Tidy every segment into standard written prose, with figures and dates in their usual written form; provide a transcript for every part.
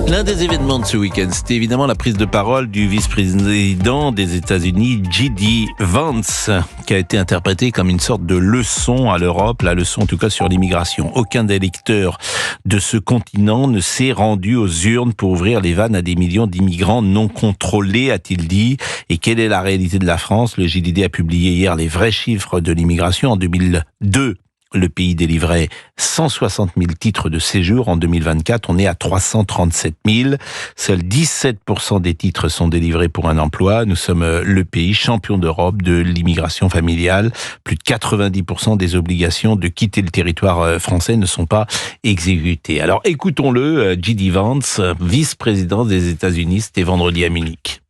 L'un des événements de ce week-end, c'était évidemment la prise de parole du vice-président des États-Unis, J.D. Vance, qui a été interprétée comme une sorte de leçon à l'Europe, la leçon en tout cas sur l'immigration. Aucun des électeurs de ce continent ne s'est rendu aux urnes pour ouvrir les vannes à des millions d'immigrants non contrôlés, a-t-il dit. Et quelle est la réalité de la France ? Le JDD a publié hier les vrais chiffres de l'immigration. En 2002, le pays délivrait 160 000 titres de séjour. En 2024, on est à 337 000. Seuls 17% des titres sont délivrés pour un emploi. Nous sommes le pays champion d'Europe de l'immigration familiale. Plus de 90% des obligations de quitter le territoire français ne sont pas exécutées. Alors écoutons-le, J.D. Vance, vice-président des États-Unis, c'était vendredi à Munich.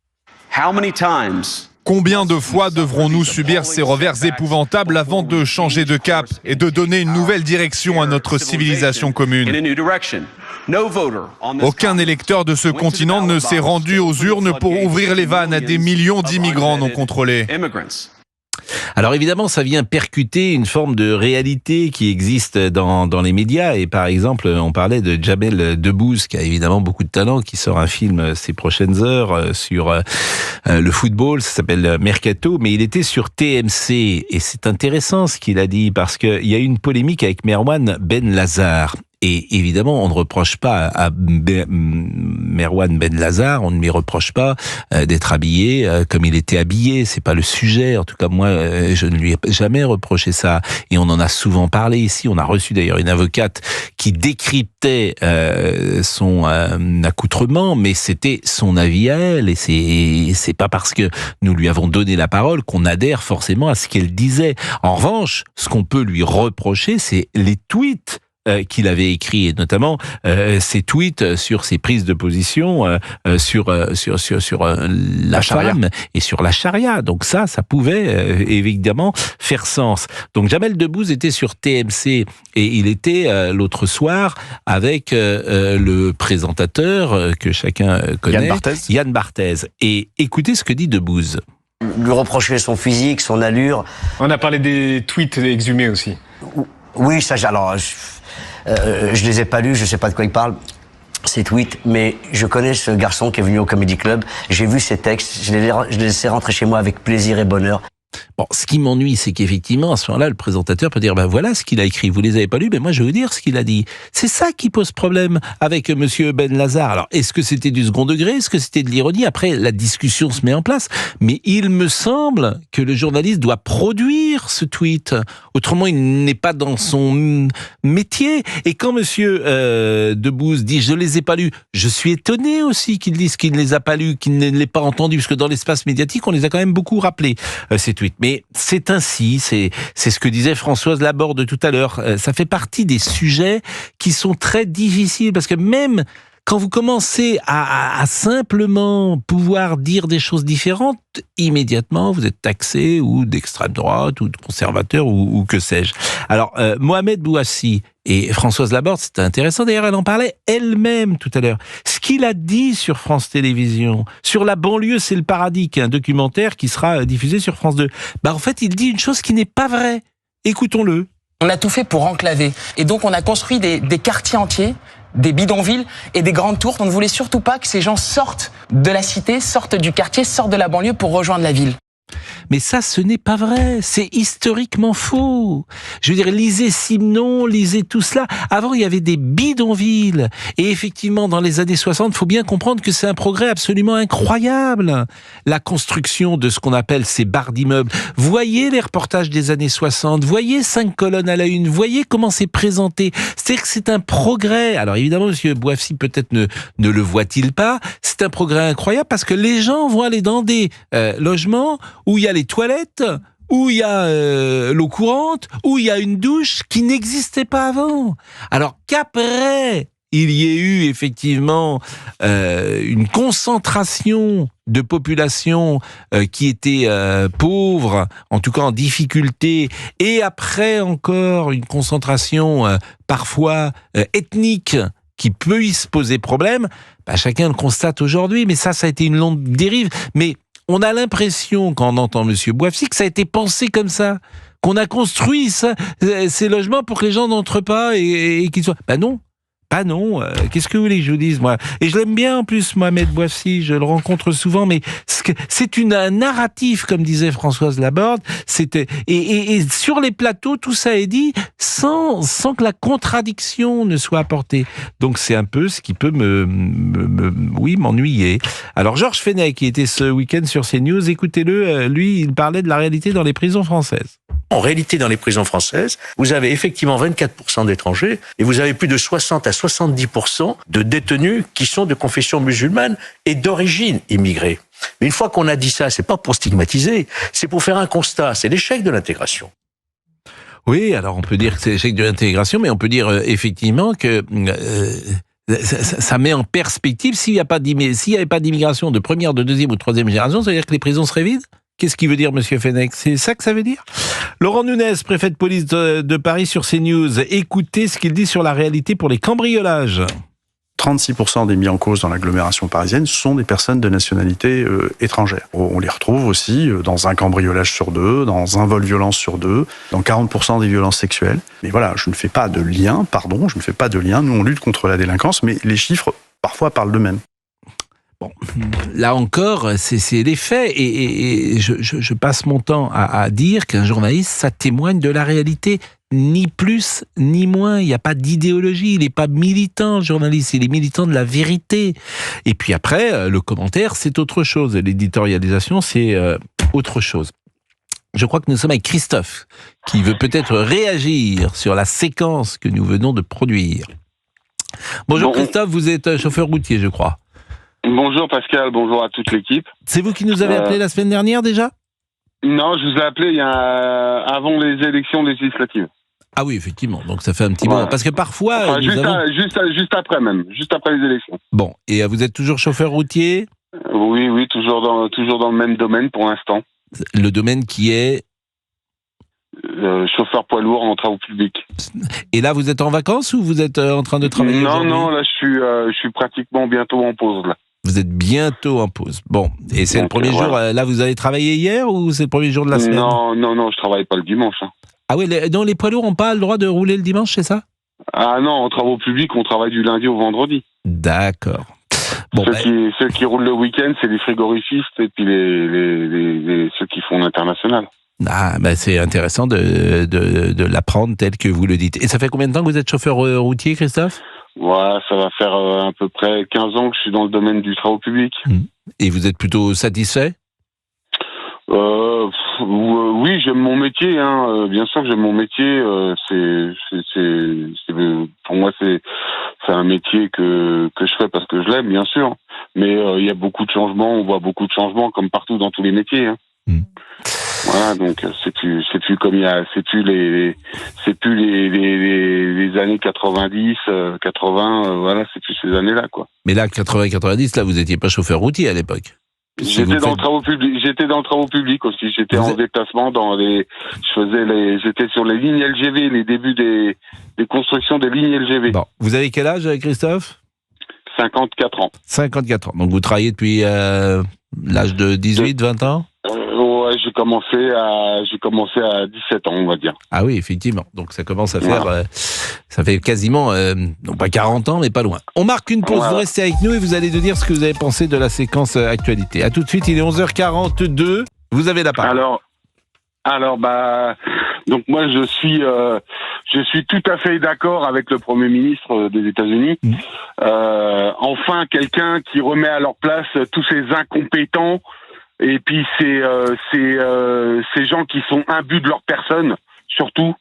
Combien de fois devrons-nous subir ces revers épouvantables avant de changer de cap et de donner une nouvelle direction à notre civilisation commune ? Aucun électeur de ce continent ne s'est rendu aux urnes pour ouvrir les vannes à des millions d'immigrants non contrôlés. Alors évidemment, ça vient percuter une forme de réalité qui existe dans les médias. Et par exemple, on parlait de Jamel Debbouze, qui a évidemment beaucoup de talent, qui sort un film ces prochaines heures sur le football. Ça s'appelle Mercato, mais il était sur TMC. Et c'est intéressant ce qu'il a dit, parce qu'il y a eu une polémique avec Merwan Ben Lazar. Et évidemment, on ne reproche pas à Merwan Ben Lazar, on ne lui reproche pas d'être habillé comme il était habillé. C'est pas le sujet. En tout cas, moi, je ne lui ai jamais reproché ça. Et on en a souvent parlé ici. On a reçu d'ailleurs une avocate qui décryptait son accoutrement, mais c'était son avis à elle. Et c'est pas parce que nous lui avons donné la parole qu'on adhère forcément à ce qu'elle disait. En revanche, ce qu'on peut lui reprocher, c'est les tweets qu'il avait écrit, et notamment ses tweets sur ses prises de position sur la femme et sur la charia. Donc ça pouvait évidemment faire sens. Donc Jamel Debbouze était sur TMC et il était l'autre soir avec le présentateur que chacun connaît, Yann Barthès. Et écoutez ce que dit Debbouze. Lui reprocher son physique, son allure. On a parlé des tweets exhumés aussi. Oui, ça, alors, je les ai pas lus, je sais pas de quoi il parle, ces tweets, mais je connais ce garçon qui est venu au Comedy Club, j'ai vu ses textes, je l'ai laissé rentrer chez moi avec plaisir et bonheur. Bon, ce qui m'ennuie, c'est qu'effectivement, à ce moment-là, le présentateur peut dire, voilà ce qu'il a écrit, vous les avez pas lus, moi je vais vous dire ce qu'il a dit. C'est ça qui pose problème avec monsieur Ben Lazar. Alors, est-ce que c'était du second degré? Est-ce que c'était de l'ironie? Après, la discussion se met en place. Mais il me semble que le journaliste doit produire ce tweet. Autrement, il n'est pas dans son métier. Et quand monsieur Debbouze dit, je les ai pas lus, je suis étonné aussi qu'il dise qu'il ne les a pas lus, qu'il ne les pas entendus, parce que dans l'espace médiatique, on les a quand même beaucoup rappelés, ces tweets. Mais c'est ainsi, c'est ce que disait Françoise Laborde tout à l'heure. Ça fait partie des sujets qui sont très difficiles, parce que même quand vous commencez à simplement pouvoir dire des choses différentes, immédiatement vous êtes taxé ou d'extrême droite ou de conservateur ou que sais-je. Alors Mohamed Bouassi et Françoise Laborde, c'était intéressant, d'ailleurs elle en parlait elle-même tout à l'heure. Ce qu'il a dit sur France Télévisions, sur La banlieue c'est le paradis, qui est un documentaire qui sera diffusé sur France 2, en fait il dit une chose qui n'est pas vraie. Écoutons-le. On a tout fait pour enclaver. Et donc on a construit des quartiers entiers, des bidonvilles et des grandes tours. On ne voulait surtout pas que ces gens sortent de la cité, sortent du quartier, sortent de la banlieue pour rejoindre la ville. Mais ça, ce n'est pas vrai. C'est historiquement faux. Je veux dire, lisez Simon, lisez tout cela. Avant, il y avait des bidonvilles. Et effectivement, dans les années 60, il faut bien comprendre que c'est un progrès absolument incroyable. La construction de ce qu'on appelle ces barres d'immeubles. Voyez les reportages des années 60. Voyez 5 colonnes à la une. Voyez comment c'est présenté. C'est-à-dire que c'est un progrès. Alors évidemment, monsieur Bouassi peut-être ne le voit-il pas. C'est un progrès incroyable parce que les gens vont aller dans des logements où il y a les toilettes, où il y a l'eau courante, où il y a une douche qui n'existait pas avant. Alors qu'après, il y ait eu effectivement une concentration de population qui était pauvre, en tout cas en difficulté, et après encore une concentration parfois ethnique qui peut y se poser problème, chacun le constate aujourd'hui, mais ça a été une longue dérive. Mais on a l'impression, quand on entend monsieur Bouassi, que ça a été pensé comme ça, qu'on a construit ça, ces logements pour que les gens n'entrent pas et qu'ils soient... non, Ah non, qu'est-ce que vous voulez que je vous dise, moi? Et je l'aime bien, en plus, Mohamed Bouafsi, je le rencontre souvent, mais c'est un narratif, comme disait Françoise Laborde, et sur les plateaux, tout ça est dit sans que la contradiction ne soit apportée. Donc c'est un peu ce qui peut m'ennuyer. Alors Georges Fenech, qui était ce week-end sur CNews, écoutez-le, lui, il parlait de la réalité dans les prisons françaises. En réalité, dans les prisons françaises, vous avez effectivement 24% d'étrangers et vous avez plus de 60 à 70% de détenus qui sont de confession musulmane et d'origine immigrée. Mais une fois qu'on a dit ça, c'est pas pour stigmatiser, c'est pour faire un constat, c'est l'échec de l'intégration. Oui, alors on peut dire que c'est l'échec de l'intégration, mais on peut dire effectivement que ça met en perspective, s'il n'y avait pas d'immigration de première, de deuxième ou de troisième génération, ça veut dire que les prisons seraient vides? Qu'est-ce qu'il veut dire, Monsieur Fenech? C'est ça que ça veut dire? Laurent Nunez, préfet de police de Paris sur CNews. Écoutez ce qu'il dit sur la réalité pour les cambriolages. 36% des mis en cause dans l'agglomération parisienne sont des personnes de nationalité étrangère. On les retrouve aussi dans un cambriolage sur 2, dans un vol violence sur 2, dans 40% des violences sexuelles. Mais voilà, je ne fais pas de lien, Nous, on lutte contre la délinquance, mais les chiffres, parfois, parlent d'eux-mêmes. Bon, là encore, c'est les faits, et je passe mon temps à dire qu'un journaliste, ça témoigne de la réalité, ni plus ni moins. Il n'y a pas d'idéologie, il n'est pas militant, le journaliste, il est militant de la vérité. Et puis après, le commentaire, c'est autre chose, l'éditorialisation, c'est autre chose. Je crois que nous sommes avec Christophe, qui veut peut-être réagir sur la séquence que nous venons de produire. Bonjour Christophe, vous êtes chauffeur routier, je crois. Bonjour Pascal, bonjour à toute l'équipe. C'est vous qui nous avez appelé la semaine dernière déjà ? Non, je vous ai appelé avant les élections législatives. Ah oui, effectivement, donc ça fait un petit moment. Parce que parfois... Enfin, juste après les élections. Bon, et vous êtes toujours chauffeur routier ? Oui, toujours dans le même domaine pour l'instant. Le domaine qui est chauffeur poids lourd en travaux publics. Et là, vous êtes en vacances ou vous êtes en train de travailler aujourd'hui ? Non, là je suis pratiquement bientôt en pause là. Vous êtes bientôt en pause. Bon, et c'est le premier jour, là vous avez travaillé hier ou c'est le premier jour de la semaine ? Non, je travaille pas le dimanche. Hein. Ah oui, donc les poids lourds n'ont pas le droit de rouler le dimanche, c'est ça ? Ah non, en travaux publics, on travaille du lundi au vendredi. D'accord. Bon, ceux qui roulent le week-end, c'est les frigorifistes et puis ceux qui font l'international. Ah, c'est intéressant de l'apprendre tel que vous le dites. Et ça fait combien de temps que vous êtes chauffeur routier, Christophe ? Ouais, ça va faire à peu près 15 ans que je suis dans le domaine du travaux public. Et vous êtes plutôt satisfait ? Oui, j'aime mon métier. Bien sûr que j'aime mon métier. Pour moi, c'est un métier que je fais parce que je l'aime, bien sûr. Mais il y a beaucoup de changements. On voit beaucoup de changements comme partout dans tous les métiers. Hein. Voilà, donc c'est plus comme c'est plus les années 90, 80, voilà, c'est plus ces années-là, quoi. Mais là, 80-90, là, vous étiez pas chauffeur routier à l'époque. J'étais dans le travaux publics aussi. J'étais en déplacement j'étais sur les lignes LGV, les débuts des constructions des lignes LGV. Bon, vous avez quel âge, Christophe ? 54 ans. 54 ans. Donc vous travaillez depuis l'âge de 18, 20 ans ? Ouais, j'ai commencé à 17 ans, on va dire. Ah oui, effectivement. Donc ça commence à faire, ça fait quasiment, non pas 40 ans, mais pas loin. On marque une pause, vous restez avec nous et vous allez nous dire ce que vous avez pensé de la séquence actualité. À tout de suite, il est 11h42. Vous avez la parole. Alors, donc moi je suis tout à fait d'accord avec le Premier ministre des États-Unis. Enfin, quelqu'un qui remet à leur place tous ces incompétents. Et puis ces gens qui sont imbus de leur personne, surtout,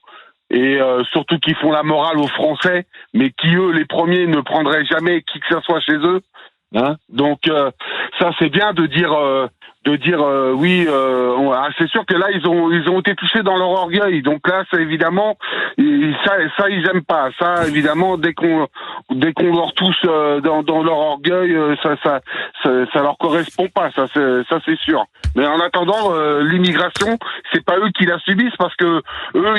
et surtout qui font la morale aux Français, mais qui eux, les premiers, ne prendraient jamais qui que ce soit chez eux. Hein. Donc ça c'est bien de dire oui. C'est sûr que là ils ont été touchés dans leur orgueil. Donc là c'est évidemment ça ils aiment pas. Ça évidemment dès qu'on leur touche dans leur orgueil, ça leur correspond pas. Ça c'est sûr. Mais en attendant l'immigration, c'est pas eux qui la subissent parce que eux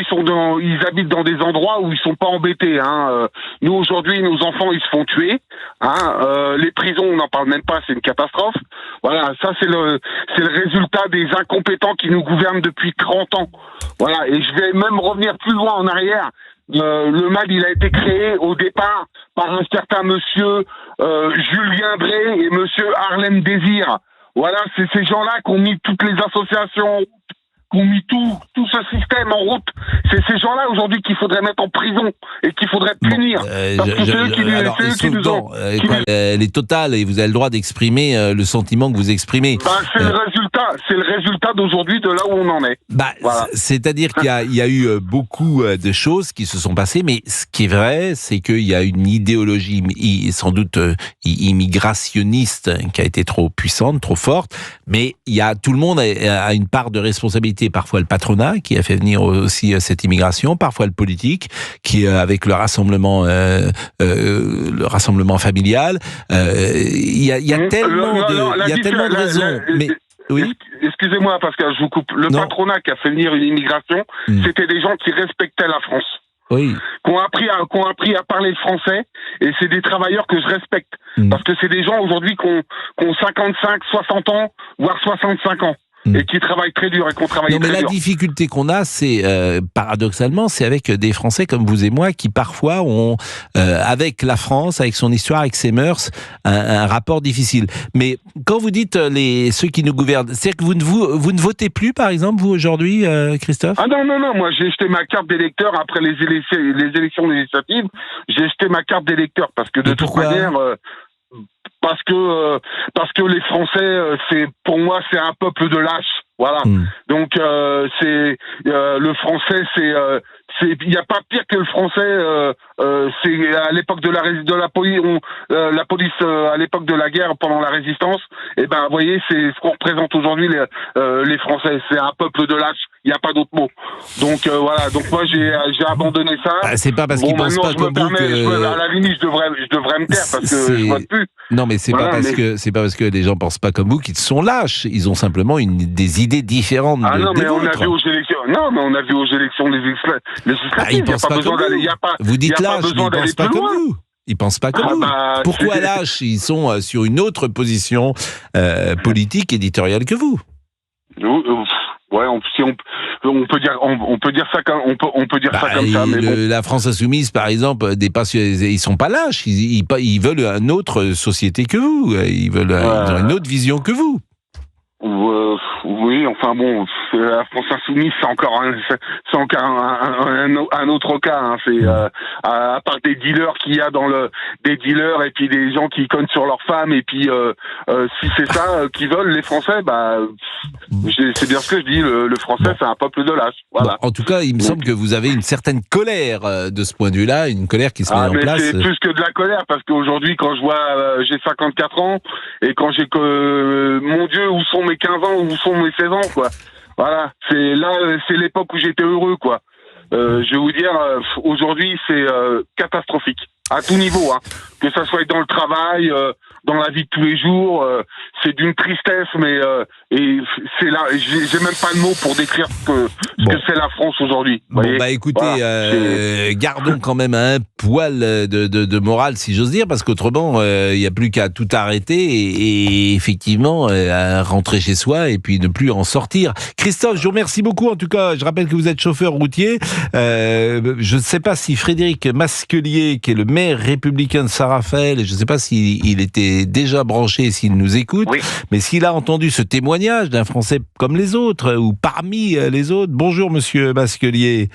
ils habitent dans des endroits où ils sont pas embêtés. Hein. Nous aujourd'hui nos enfants ils se font tuer. Hein. Les prisons on n'en parle même pas, c'est une catastrophe. Voilà, ça c'est le résultat des incompétents qui nous gouvernent depuis 30 ans. Voilà, et je vais même revenir plus loin en arrière. Le mal, il a été créé au départ par un certain monsieur Julien Drey et monsieur Harlem Désir. Voilà, c'est ces gens-là qui ont mis toutes les associations, qui ont mis tout ce système en route. C'est ces gens-là aujourd'hui qu'il faudrait mettre en prison et qu'il faudrait punir. Parce que c'est eux qui nous ont... Elle est totale et vous avez le droit d'exprimer le sentiment que vous exprimez. C'est le résultat d'aujourd'hui de là où on en est. Voilà. C'est-à-dire qu'il y a eu beaucoup de choses qui se sont passées, mais ce qui est vrai, c'est qu'il y a une idéologie sans doute immigrationniste qui a été trop puissante, trop forte, mais tout le monde a une part de responsabilité. Parfois le patronat qui a fait venir aussi cette immigration, parfois le politique qui avec le rassemblement familial. Il y a tellement de raisons. Mais oui. Excusez-moi parce que je vous coupe. Le patronat qui a fait venir une immigration, c'était des gens qui respectaient la France. Oui. Qui ont appris à parler le français, et c'est des travailleurs que je respecte. Parce que c'est des gens aujourd'hui qui ont 55, 60 ans, voire 65 ans. Et qui travaillent très dur et qu'on travaille très dur. Non, mais la difficulté qu'on a, c'est paradoxalement, c'est avec des Français comme vous et moi qui parfois ont, avec la France, avec son histoire, avec ses mœurs, un rapport difficile. Mais quand vous dites ceux qui nous gouvernent, c'est que vous ne votez plus, par exemple, vous aujourd'hui, Christophe ? Ah non, moi j'ai jeté ma carte d'électeur après les élections législatives. J'ai jeté ma carte d'électeur parce que de toute manière... Parce que les Français, pour moi, c'est un peuple de lâches. Voilà. Donc le français, il n'y a pas pire que le français. C'est à l'époque de la police, à l'époque de la guerre, pendant la résistance. Et ben, vous voyez, c'est ce qu'on représente aujourd'hui les Français. C'est un peuple de lâches. Il n'y a pas d'autre mot. Donc voilà. Donc moi, j'ai abandonné ça. C'est pas parce qu'ils pensent pas comme vous à la limite, je devrais me taire parce que je vote plus. Non, mais c'est pas parce que les gens pensent pas comme vous qu'ils sont lâches. Ils ont simplement des idées différentes. Mais on a vu aux élections. Non, mais on a vu aux élections législatives. Ils pensent pas comme vous. Vous dites lâche, mais ils pensent pas comme vous. Ils pensent pas comme vous. Pourquoi lâche ? Ils sont sur une autre position politique, éditoriale que vous. Ouais, on peut dire ça comme ça. Mais la France insoumise, par exemple, ils sont pas lâches. Ils veulent une autre société que vous. Ils ont une autre vision que vous. Oui, enfin bon, la France insoumise, c'est encore un autre cas. Hein. C'est à part des dealers qu'il y a des dealers et puis des gens qui cognent sur leurs femmes et puis si c'est ça qu'ils veulent les Français, c'est bien ce que je dis. Le Français, c'est un peuple de lâches. Voilà. En tout cas, il me semble que vous avez une certaine colère de ce point de vue-là, une colère qui se met en place. C'est plus que de la colère parce qu'aujourd'hui, quand je vois, j'ai 54 ans et quand j'ai mon Dieu, où sont mes 15 ans, où sont mes 16 ans, quoi. Voilà, c'est l'époque où j'étais heureux, quoi. Je vais vous dire, aujourd'hui, c'est catastrophique à tout niveau, hein. Que ça soit dans le travail, dans la vie de tous les jours, c'est d'une tristesse, mais et c'est là, j'ai même pas de mots pour décrire ce que c'est la France aujourd'hui. Écoutez, gardons quand même un poil de morale, si j'ose dire, parce qu'autrement, il n'y a plus qu'à tout arrêter et effectivement à rentrer chez soi et puis ne plus en sortir. Christophe, je vous remercie beaucoup. En tout cas, je rappelle que vous êtes chauffeur routier. Je ne sais pas si Frédéric Masquelier, qui est le maire républicain de Saint-Raphaël, je ne sais pas s'il était déjà branché, s'il nous écoute, oui. Mais s'il a entendu ce témoignage d'un Français comme les autres, ou parmi les autres. Bonjour, monsieur Masquelier.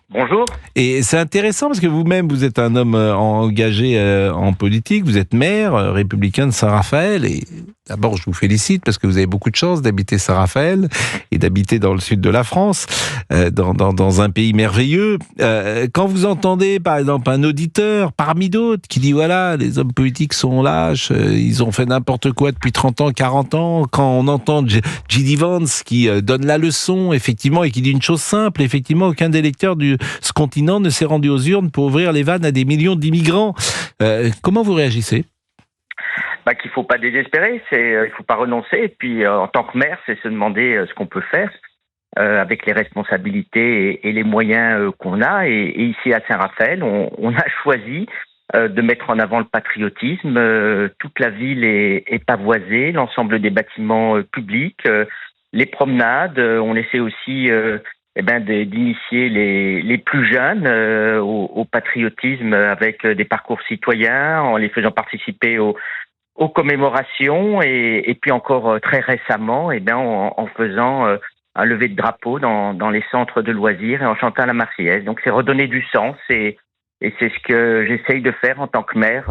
Bonjour. Et c'est intéressant parce que vous-même, vous êtes un homme engagé en politique, vous êtes maire républicain de Saint-Raphaël et d'abord, je vous félicite parce que vous avez beaucoup de chance d'habiter Saint-Raphaël et d'habiter dans le sud de la France, dans un pays merveilleux. Quand vous entendez, par exemple, un auditeur parmi d'autres qui dit, voilà, les hommes politiques sont lâches, ils ont fait n'importe quoi depuis 30 ans, 40 ans, quand on entend J.D. Vance qui donne la leçon, effectivement, et qui dit une chose simple, effectivement, aucun des électeurs de ce continent ne s'est rendu aux urnes pour ouvrir les vannes à des millions d'immigrants. Comment vous réagissez ? Qu'il faut pas désespérer, il faut pas renoncer. Et puis, en tant que maire, c'est se demander ce qu'on peut faire avec les responsabilités et les moyens qu'on a. Et ici à Saint-Raphaël, on a choisi de mettre en avant le patriotisme. Toute la ville est pavoisée, l'ensemble des bâtiments publics, les promenades. On essaie aussi d'initier les plus jeunes au patriotisme avec des parcours citoyens, en les faisant participer aux commémorations et puis encore très récemment, en faisant un lever de drapeau dans les centres de loisirs et en chantant la Marseillaise. Donc c'est redonner du sens et c'est ce que j'essaye de faire en tant que maire